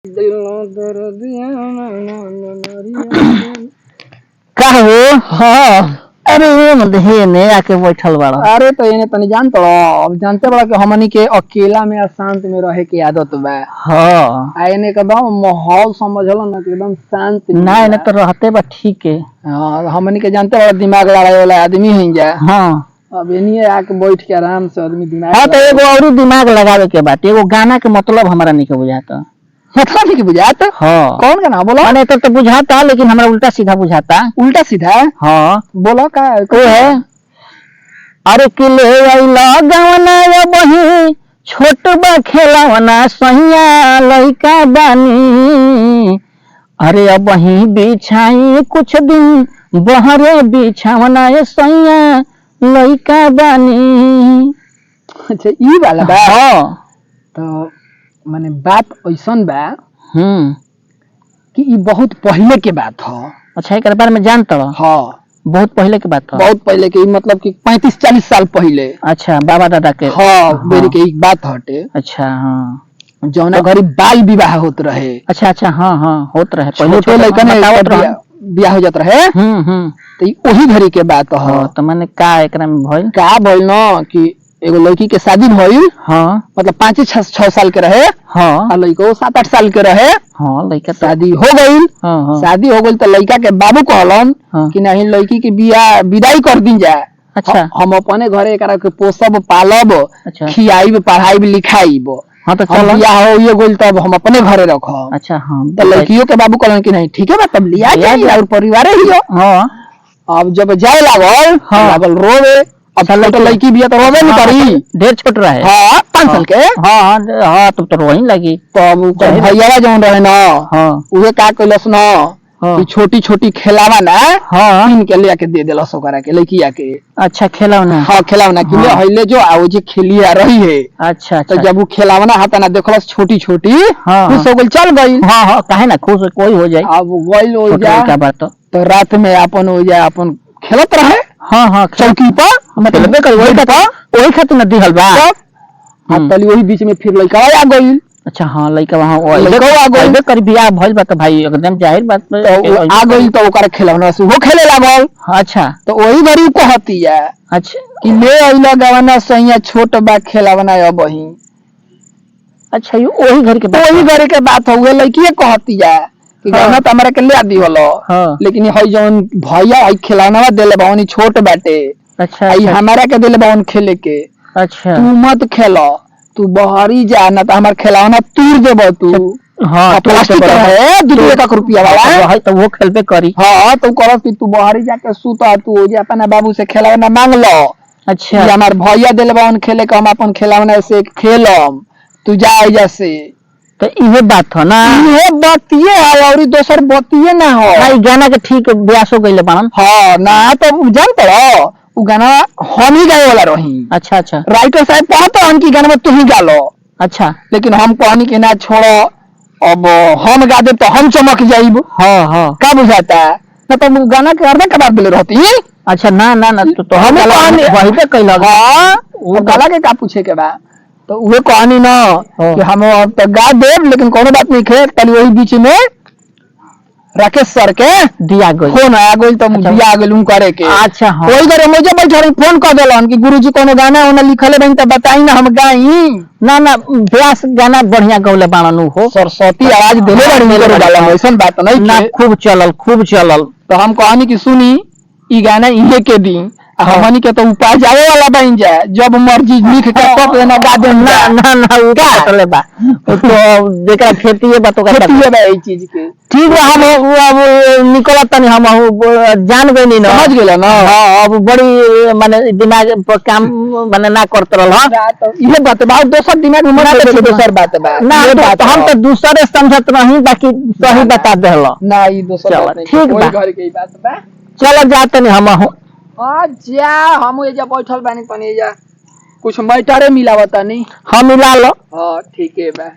का हो? हाँ अरे मधे ने आके बैठल बाड़ा। अरे तो इन्हें तनी जान तो अब जानते बड़ा कि हमनी के अकेला में शांत में रहे की आदत बा। हाँ आने एकदम माहौल समझलो ना कि एकदम शांत ना इने तो रहते बा ठीक है। हाँ हमनी के जानते बड़ा दिमाग लड़ाए वाला आदमी है जा। हाँ अब इन्हीं आके बैठ के आराम से आदमी दिमाग हाँ तो एगो और दिमाग लगावे के बात एगो गाना के मतलब हमारा नहीं बुझाता। मतलब नहीं बुझाता? हाँ कौन का नाम बोलो? मैंने तो बुझाता लेकिन हमारा उल्टा सीधा बुझाता। उल्टा सीधा? हाँ बोलो का वो है। अरे किले आइला गवना या बही छोट बा खेलवना सैया लइका बानी। अरे अब वही बिछाई कुछ दिन बहरे बिछावना ये सैया लइका बानी। अच्छा ई वाला बा? हाँ तो माने बात ऐसन बा हम्म कि ई बहुत पहले के बात ह। अच्छा एक बारे में जानता रहा? हाँ बहुत पहले के बात था। बहुत पहले के मतलब कि 35-40 साल पहले। अच्छा बाबा दादा के? हाँ मेरी के एक बात हटे। अच्छा हाँ जौना घरी बाल विवाह होत रहे। अच्छा अच्छा हाँ हाँ होत रहे छोटे लड़का बियाह हो जात रहे। तो वही घड़ी के बात ह। तो मैंने का एकरा में भइल का भइल न कि एगो लड़की के शादी भइल। हाँ मतलब 5-6 साल के रहे। हाँ और लड़को 7-8 साल के रहे। हाँ लड़का शादी हो गई। हाँ शादी हो गई तो लड़का के बाबू कहलन कि नहीं लड़की के बियाह विदाई कर दी जाए। अच्छा हम अपने घरे एकरा के पोसब पालब। अच्छा खियाइब पढ़ाइब लिखाइब। हाँ तो चलो बियाह हो गई तब हम अपने घरे रखब। अच्छा हाँ तो लड़कियों के बाबू कहलन कि नहीं ठीक है बा तब लिया जाए और परिवार ही हो। हाँ अब जब जाए लागल लागल रोवे। अब छोटे लड़की बिया तो रोवे नहीं करी। ढेर छोट रहे। हाँ 5 साल के। हाँ हाँ तब तो रोही लगी। तब भैया जौन रहे ना उहे का कैलस ना कि छोटी छोटी खिलावा ना कीन के लेके दे देलस ओकरा के लड़किया के। अच्छा खिलौना? हाँ खिलौना कि ले हइले जो आओ जे खेलिया रही है। अच्छा तो जब वो खिलौना हाथ ना देखलस छोटी छोटी खुश हो गई चल गई। हाँ हाँ काहे ना खुश कोई हो जाए। अब गइल हो जा का बात तो रात में अपन हो जाए अपन खेलत रहे। हाँ हाँ चौकी पर मतलब वही खातिर न दिहल बा। तली वही बीच में फिर लड़का आ गई। अच्छा हाँ लड़का वहाँ आ कर बियाह भइल बा तो भाई एकदम जाहिर बात तो आ गई तो ओकरा खिलौना से वो खेले लागल। अच्छा तो वही घड़ी कहती है। अच्छा कि ले आइला गवना सैया छोट बा खिलौना अब वही। अच्छा ये वही घर के बात हो गई। लड़की कहती है कि गवना तो हमरा के ले दी हलो। लेकिन हई जौन भैया हई खिलौना देले बानी छोट बाटे। अच्छा हमारा के देले बावन खेले के। अच्छा तू मत खेलो तू बहरी जा ना तो हमार खिलौना तूर देबो तू। हाँ प्लास्टिक है 2 रुपया वाला तो वो खेलबे करी। हाँ तो करत कि तू बहरी जाके सुता तू हो जा अपना बाबू से खिलौना मांग लो। अच्छा हमार भैया देले बावन खेले के हम अपन खिलौना से खेलम तू जा एजा से। तो इहे बात हो ना? इहे बातिए है और दोसर बातिए ना हो। भाई गाना के ठीक ब्यास हो गइले बान। हाँ ना तो जानत रहो उ गाना हम ही गाए वाला रही। अच्छा अच्छा राइटर साहब कहता हन कि गाना में तू ही गा लो। अच्छा लेकिन हम कहनी कि ना छोड़ो अब हम गा दे तो हम चमक जाइब। हाँ हाँ का बुझाता है ना तो गाना के अर्धा कबार दिले रहती। अच्छा ना ना ना तो हम वही पे कहला। हाँ वो गाना के का पूछे के बा तो उहे कहानी ना कि हम तो गा देब लेकिन कोनो बात नहीं खे तली वही बीच में राकेश सर के दिया गई फोन आ गई तो दिया गई करे के। अच्छा हाँ वही करे मुझे बैठे फोन कर देलन कि गुरुजी कोनो गाना ओना लिखले बन त बताई ना हम गाई ना ना व्यास गाना बढ़िया गौले बाणन हो सरस्वती आवाज देले बड़ी मेरे वाला ऐसन बात नहीं ना खूब चलल तो हम कहानी की सुनी ई गाना इहे के दी हमनी के तो उपाय जावे वाला बन जाए जब मर्जी लिख के तब ना गा दे ना ना ना उ चले बा तो जेकरा खेती है बा तो खेती है बा ई चीज के ठीक बा। हम अब निकला तनी हम जान गई नहीं ना समझ गेला ना। हां अब बड़ी माने दिमाग पर काम माने ना करत रहल। हां तो इहे बात बा दोसर दिमाग में ना तो दोसर बात बा ना तो हम तो दूसरे समझत रही बाकी सही बता देहला ना ई दोसर बात नहीं ठीक बा घर के ई बात बा। चलो जाते नहीं हम जा हम एजा बैठल बानी तनी एजा कुछ मैटरे मिलावता नहीं हम मिला लो। हां ठीक है बा।